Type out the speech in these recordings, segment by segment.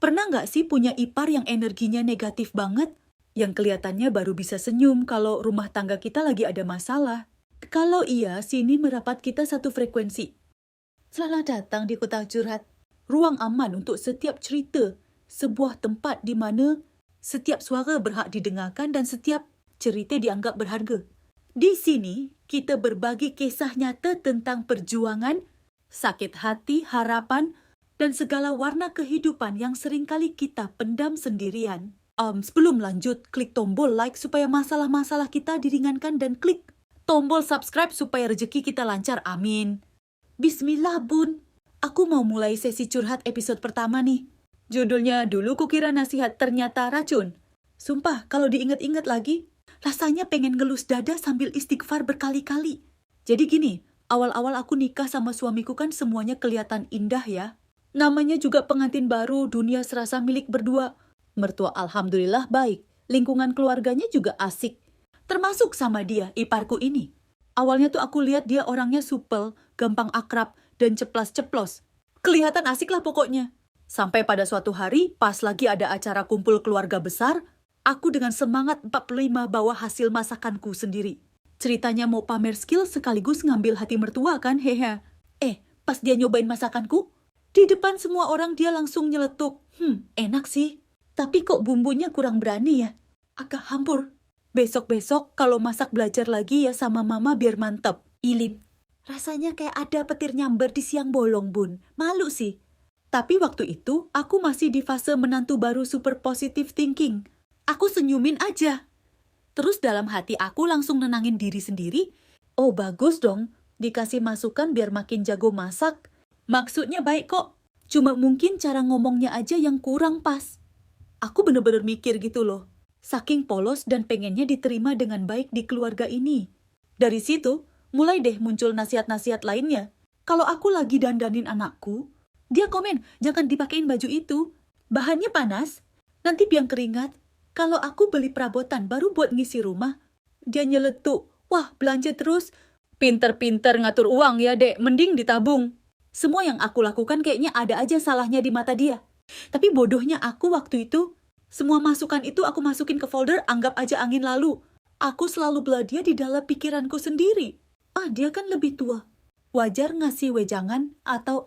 Pernah nggak sih punya ipar yang energinya negatif banget? Yang kelihatannya baru bisa senyum kalau rumah tangga kita lagi ada masalah. Kalau iya, sini merapat kita satu frekuensi. Selamat datang di Kotak Curhat. Ruang aman untuk setiap cerita. Sebuah tempat di mana setiap suara berhak didengarkan dan setiap cerita dianggap berharga. Di sini, kita berbagi kisah nyata tentang perjuangan, sakit hati, harapan, dan segala warna kehidupan yang seringkali kita pendam sendirian. Sebelum lanjut, klik tombol like supaya masalah-masalah kita diringankan dan klik tombol subscribe supaya rezeki kita lancar. Amin. Bismillah, Bun. Aku mau mulai sesi curhat episode pertama nih. Judulnya dulu kukira nasihat ternyata racun. Sumpah, kalau diingat-ingat lagi, rasanya pengen ngelus dada sambil istighfar berkali-kali. Jadi gini, awal-awal aku nikah sama suamiku kan semuanya kelihatan indah ya. Namanya juga pengantin baru, dunia serasa milik berdua. Mertua alhamdulillah baik, lingkungan keluarganya juga asik. Termasuk sama dia, iparku ini. Awalnya tuh aku lihat dia orangnya supel, gampang akrab, dan ceplas-ceplos. Kelihatan asik lah pokoknya. Sampai pada suatu hari, pas lagi ada acara kumpul keluarga besar, aku dengan semangat 45 bawa hasil masakanku sendiri. Ceritanya mau pamer skill sekaligus ngambil hati mertua kan, hehe. Pas dia nyobain masakanku, di depan semua orang dia langsung nyeletuk. Enak sih. Tapi kok bumbunya kurang berani ya? Agak hampur. Besok-besok kalau masak belajar lagi ya sama mama biar mantep. Ilim. Rasanya kayak ada petir nyamber di siang bolong, Bun. Malu sih. Tapi waktu itu aku masih di fase menantu baru super positive thinking. Aku senyumin aja. Terus dalam hati aku langsung nenangin diri sendiri. Oh bagus dong, dikasih masukan biar makin jago masak. Maksudnya baik kok, cuma mungkin cara ngomongnya aja yang kurang pas. Aku bener-bener mikir gitu loh, saking polos dan pengennya diterima dengan baik di keluarga ini. Dari situ, mulai deh muncul nasihat-nasihat lainnya. Kalau aku lagi dandanin anakku, dia komen, jangan dipakein baju itu. Bahannya panas, nanti biang keringat. Kalau aku beli perabotan baru buat ngisi rumah, dia nyeletuk, wah belanja terus. Pinter-pinter ngatur uang ya dek, mending ditabung. Semua yang aku lakukan kayaknya ada aja salahnya di mata dia. Tapi bodohnya aku waktu itu, semua masukan itu aku masukin ke folder anggap aja angin lalu. Aku selalu belah dia di dalam pikiranku sendiri. Dia kan lebih tua. Wajar ngasih wejangan atau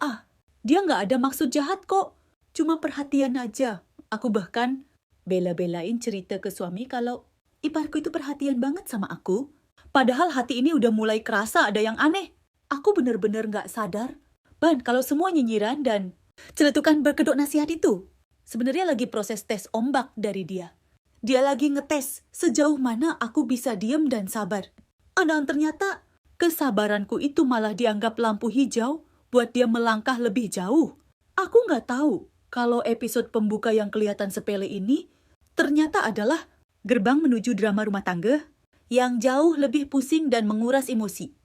dia nggak ada maksud jahat kok. Cuma perhatian aja. Aku bahkan bela-belain cerita ke suami kalau iparku itu perhatian banget sama aku. Padahal hati ini udah mulai kerasa ada yang aneh. Aku bener-bener nggak sadar. Ban, kalau semua nyinyiran dan celetukan berkedok nasihat itu, sebenarnya lagi proses tes ombak dari dia. Dia lagi ngetes sejauh mana aku bisa diem dan sabar. Dan ternyata kesabaranku itu malah dianggap lampu hijau buat dia melangkah lebih jauh. Aku nggak tahu kalau episode pembuka yang kelihatan sepele ini ternyata adalah gerbang menuju drama rumah tangga yang jauh lebih pusing dan menguras emosi.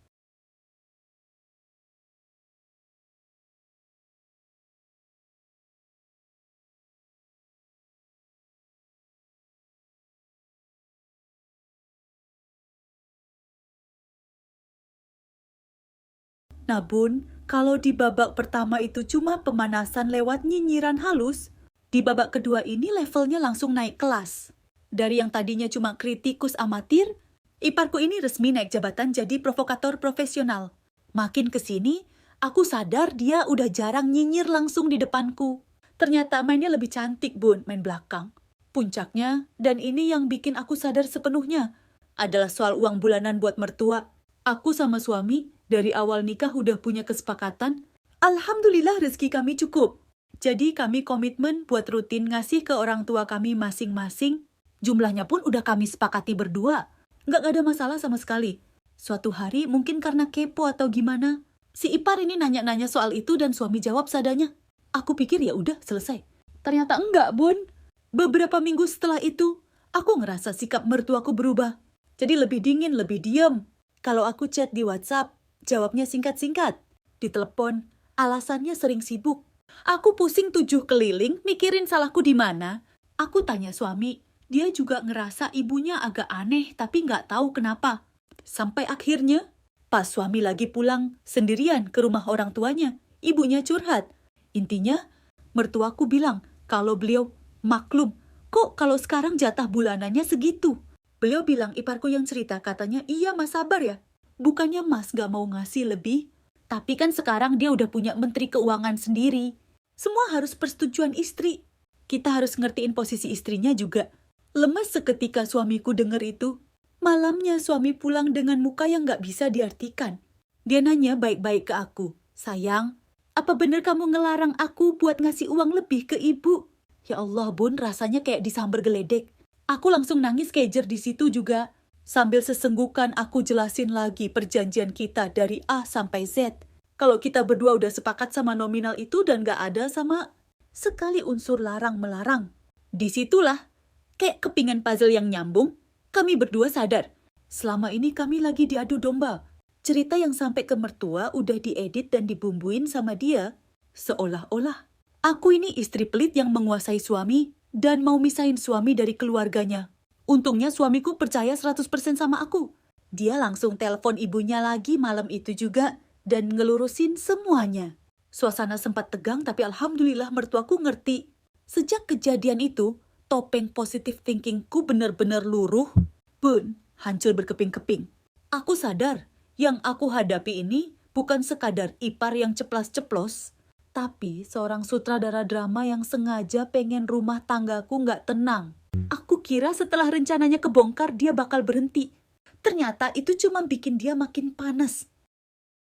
Nah Bun, kalau di babak pertama itu cuma pemanasan lewat nyinyiran halus, di babak kedua ini levelnya langsung naik kelas. Dari yang tadinya cuma kritikus amatir, iparku ini resmi naik jabatan jadi provokator profesional. Makin kesini, aku sadar dia udah jarang nyinyir langsung di depanku. Ternyata mainnya lebih cantik Bun, main belakang. Puncaknya, dan ini yang bikin aku sadar sepenuhnya, adalah soal uang bulanan buat mertua. Aku sama suami dari awal nikah udah punya kesepakatan. Alhamdulillah rezeki kami cukup. Jadi kami komitmen buat rutin ngasih ke orang tua kami masing-masing. Jumlahnya pun udah kami sepakati berdua. Nggak ada masalah sama sekali. Suatu hari mungkin karena kepo atau gimana, si ipar ini nanya-nanya soal itu dan suami jawab seadanya. Aku pikir ya udah selesai. Ternyata enggak Bun. Beberapa minggu setelah itu, aku ngerasa sikap mertuaku berubah. Jadi lebih dingin, lebih diam. Kalau aku chat di WhatsApp, jawabnya singkat-singkat. Di telepon, alasannya sering sibuk. Aku pusing 7 keliling, mikirin salahku di mana. Aku tanya suami, dia juga ngerasa ibunya agak aneh tapi nggak tahu kenapa. Sampai akhirnya, pas suami lagi pulang sendirian ke rumah orang tuanya, ibunya curhat. Intinya, mertuaku bilang, Kalau beliau maklum, kok kalau sekarang jatah bulanannya segitu? Beliau bilang, iparku yang cerita, katanya, iya mas sabar ya. Bukannya mas gak mau ngasih lebih, tapi kan sekarang dia udah punya menteri keuangan sendiri. Semua harus persetujuan istri. Kita harus ngertiin posisi istrinya juga. Lemas seketika suamiku denger itu. Malamnya suami pulang dengan muka yang gak bisa diartikan. Dia nanya baik-baik ke aku, sayang, apa bener kamu ngelarang aku buat ngasih uang lebih ke ibu? Ya Allah bun, rasanya kayak disambar geledek. Aku langsung nangis kejer di situ juga. Sambil sesenggukan aku jelasin lagi perjanjian kita dari A sampai Z. Kalau kita berdua udah sepakat sama nominal itu dan gak ada sama sekali unsur larang-melarang. Disitulah, kayak kepingan puzzle yang nyambung, kami berdua sadar. Selama ini kami lagi diadu domba. Cerita yang sampai ke mertua udah diedit dan dibumbuin sama dia. Seolah-olah aku ini istri pelit yang menguasai suami dan mau misahin suami dari keluarganya. Untungnya suamiku percaya 100% sama aku. Dia langsung telepon ibunya lagi malam itu juga dan ngelurusin semuanya. Suasana sempat tegang tapi alhamdulillah mertuaku ngerti. Sejak kejadian itu, topeng positive thinkingku benar-benar luruh. Bun, hancur berkeping-keping. Aku sadar, yang aku hadapi ini bukan sekadar ipar yang ceplas-ceplos, tapi seorang sutradara drama yang sengaja pengen rumah tanggaku nggak tenang. Aku kira setelah rencananya kebongkar dia bakal berhenti. Ternyata itu cuma bikin dia makin panas.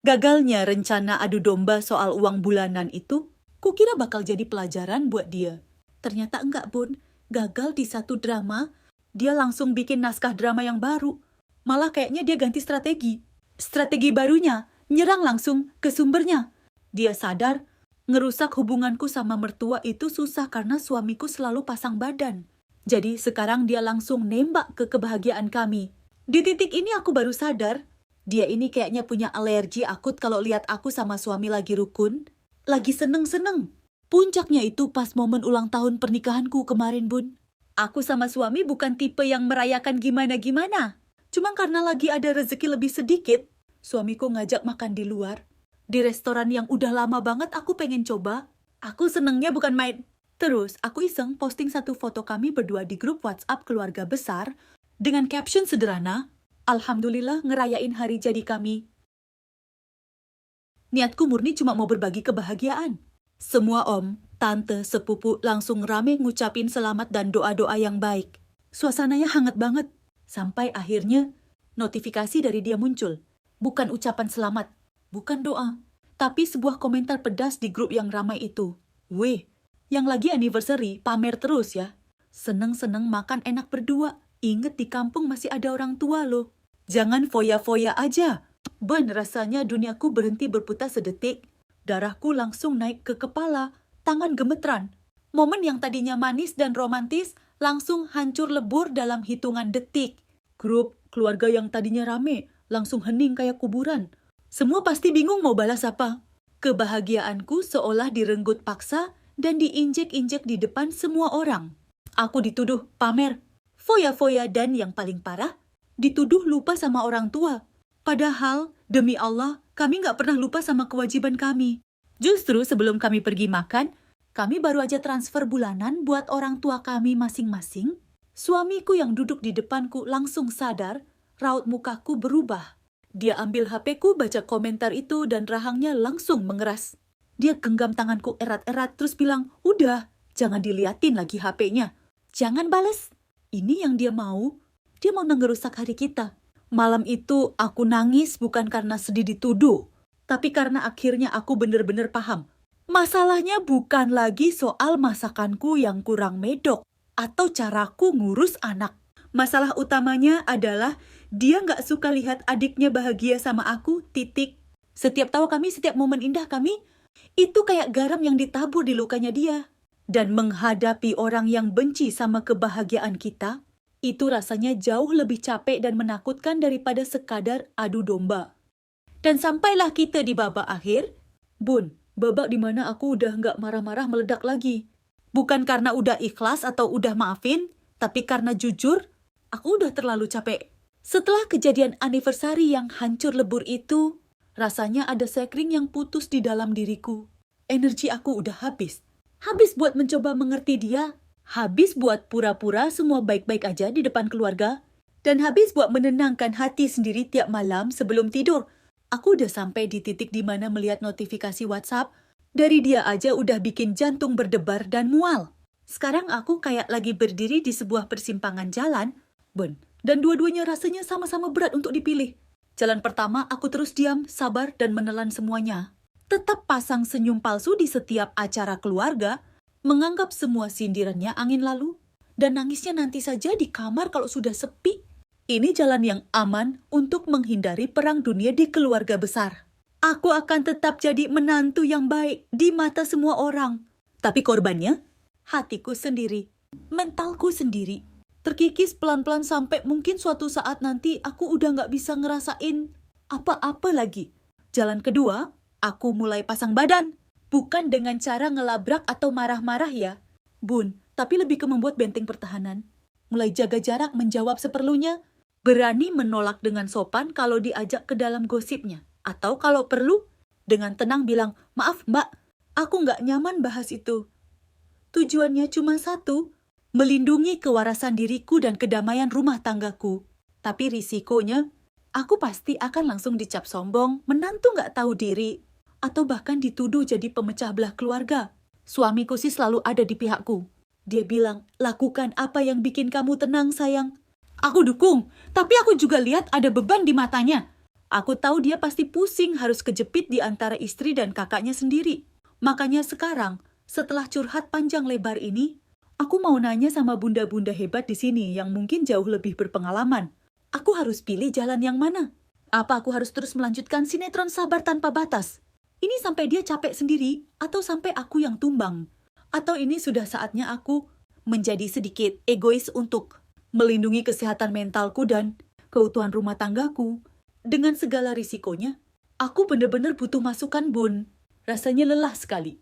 Gagalnya rencana adu domba soal uang bulanan itu, kukira bakal jadi pelajaran buat dia. Ternyata enggak bun, gagal di satu drama, dia langsung bikin naskah drama yang baru. Malah kayaknya dia ganti strategi. Strategi barunya, nyerang langsung ke sumbernya. Dia sadar, ngerusak hubunganku sama mertua itu susah karena suamiku selalu pasang badan. Jadi sekarang dia langsung nembak ke kebahagiaan kami. Di titik ini aku baru sadar, dia ini kayaknya punya alergi akut kalau lihat aku sama suami lagi rukun, lagi seneng-seneng. Puncaknya itu pas momen ulang tahun pernikahanku kemarin bun. Aku sama suami bukan tipe yang merayakan gimana-gimana. Cuma karena lagi ada rezeki lebih sedikit, suamiku ngajak makan di luar. Di restoran yang udah lama banget aku pengen coba. Aku senengnya bukan main. Terus aku iseng posting satu foto kami berdua di grup WhatsApp keluarga besar dengan caption sederhana, Alhamdulillah ngerayain hari jadi kami. Niatku murni cuma mau berbagi kebahagiaan. Semua om, tante, sepupu langsung rame ngucapin selamat dan doa-doa yang baik. Suasananya hangat banget. Sampai akhirnya notifikasi dari dia muncul. Bukan ucapan selamat, bukan doa, tapi sebuah komentar pedas di grup yang ramai itu. Weh, yang lagi anniversary pamer terus ya. Seneng-seneng makan enak berdua. Ingat di kampung masih ada orang tua loh. Jangan foya-foya aja. Ben, rasanya duniaku berhenti berputar sedetik. Darahku langsung naik ke kepala, tangan gemeteran. Momen yang tadinya manis dan romantis langsung hancur lebur dalam hitungan detik. Grup keluarga yang tadinya rame langsung hening kayak kuburan. Semua pasti bingung mau balas apa. Kebahagiaanku seolah direnggut paksa dan diinjek-injek di depan semua orang. Aku dituduh pamer, foya-foya dan yang paling parah, dituduh lupa sama orang tua. Padahal, demi Allah, kami nggak pernah lupa sama kewajiban kami. Justru sebelum kami pergi makan, kami baru aja transfer bulanan buat orang tua kami masing-masing. Suamiku yang duduk di depanku langsung sadar, raut mukaku berubah. Dia ambil HP-ku, baca komentar itu, dan rahangnya langsung mengeras. Dia genggam tanganku erat-erat, terus bilang, udah, jangan diliatin lagi HP-nya. Jangan bales. Ini yang dia mau ngerusak hari kita. Malam itu aku nangis bukan karena sedih dituduh, tapi karena akhirnya aku bener-bener paham. Masalahnya bukan lagi soal masakanku yang kurang medok atau caraku ngurus anak. Masalah utamanya adalah dia nggak suka lihat adiknya bahagia sama aku, titik. Setiap tawa kami, setiap momen indah kami, itu kayak garam yang ditabur di lukanya dia. Dan menghadapi orang yang benci sama kebahagiaan kita, itu rasanya jauh lebih capek dan menakutkan daripada sekadar adu domba. Dan sampailah kita di babak akhir. Bun, babak dimana aku udah nggak marah-marah meledak lagi. Bukan karena udah ikhlas atau udah maafin, tapi karena jujur, aku udah terlalu capek. Setelah kejadian anniversary yang hancur lebur itu, rasanya ada sekring yang putus di dalam diriku. Energi aku udah habis. Habis buat mencoba mengerti dia, habis buat pura-pura semua baik-baik aja di depan keluarga, dan habis buat menenangkan hati sendiri tiap malam sebelum tidur. Aku udah sampai di titik di mana melihat notifikasi WhatsApp, dari dia aja udah bikin jantung berdebar dan mual. Sekarang aku kayak lagi berdiri di sebuah persimpangan jalan, dan dua-duanya rasanya sama-sama berat untuk dipilih. Jalan pertama aku terus diam, sabar, dan menelan semuanya. Tetap pasang senyum palsu di setiap acara keluarga, menganggap semua sindirannya angin lalu, dan nangisnya nanti saja di kamar kalau sudah sepi. Ini jalan yang aman untuk menghindari perang dunia di keluarga besar. Aku akan tetap jadi menantu yang baik di mata semua orang. Tapi korbannya, hatiku sendiri, mentalku sendiri. Terkikis pelan-pelan sampai mungkin suatu saat nanti aku udah nggak bisa ngerasain apa-apa lagi. Jalan kedua, aku mulai pasang badan. Bukan dengan cara ngelabrak atau marah-marah ya, Bun, tapi lebih ke membuat benteng pertahanan. Mulai jaga jarak, menjawab seperlunya, berani menolak dengan sopan kalau diajak ke dalam gosipnya. Atau kalau perlu, dengan tenang bilang, maaf mbak, aku nggak nyaman bahas itu. Tujuannya cuma satu, melindungi kewarasan diriku dan kedamaian rumah tanggaku. Tapi risikonya, aku pasti akan langsung dicap sombong, menantu nggak tahu diri, atau bahkan dituduh jadi pemecah belah keluarga. Suamiku sih selalu ada di pihakku. Dia bilang, lakukan apa yang bikin kamu tenang sayang. Aku dukung, tapi aku juga lihat ada beban di matanya. Aku tahu dia pasti pusing harus kejepit di antara istri dan kakaknya sendiri. Makanya sekarang, setelah curhat panjang lebar ini, aku mau nanya sama bunda-bunda hebat di sini yang mungkin jauh lebih berpengalaman. Aku harus pilih jalan yang mana? Apa aku harus terus melanjutkan sinetron Sabar Tanpa Batas? Ini sampai dia capek sendiri, atau sampai aku yang tumbang? Atau ini sudah saatnya aku menjadi sedikit egois untuk melindungi kesehatan mentalku dan keutuhan rumah tanggaku? Dengan segala risikonya, aku benar-benar butuh masukan, Bun. Rasanya lelah sekali.